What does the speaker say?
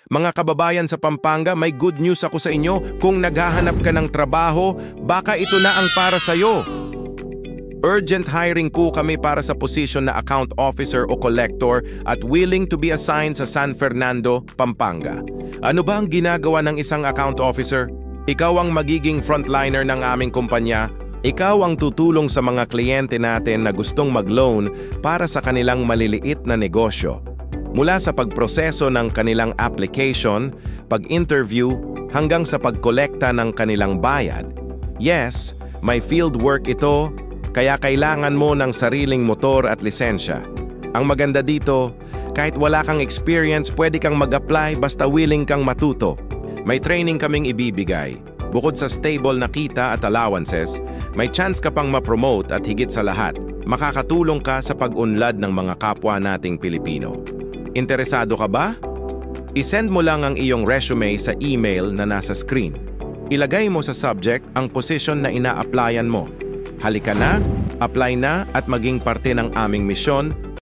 Mga kababayan sa Pampanga, may good news ako sa inyo. Kung naghahanap ka ng trabaho, baka ito na ang para sa'yo. Urgent hiring po kami para sa posisyon na account officer o collector at willing to be assigned sa San Fernando, Pampanga. Ano ba ang ginagawa ng isang account officer? Ikaw ang magiging frontliner ng aming kumpanya. Ikaw ang tutulong sa mga kliyente natin na gustong mag-loan para sa kanilang maliliit na negosyo. Mula sa pagproseso ng kanilang application, pag-interview, hanggang sa pagkolekta ng kanilang bayad. Yes, may field work ito, kaya kailangan mo ng sariling motor at lisensya. Ang maganda dito, kahit wala kang experience, pwede kang mag-apply basta willing kang matuto. May training kaming ibibigay. Bukod sa stable na kita at allowances, may chance ka pang ma-promote at higit sa lahat, makakatulong ka sa pag-unlad ng mga kapwa nating Pilipino. Interesado ka ba? I-send mo lang ang iyong resume sa email na nasa screen. Ilagay mo sa subject ang position na ina-applyan mo. Halika na, apply na at maging parte ng aming misyon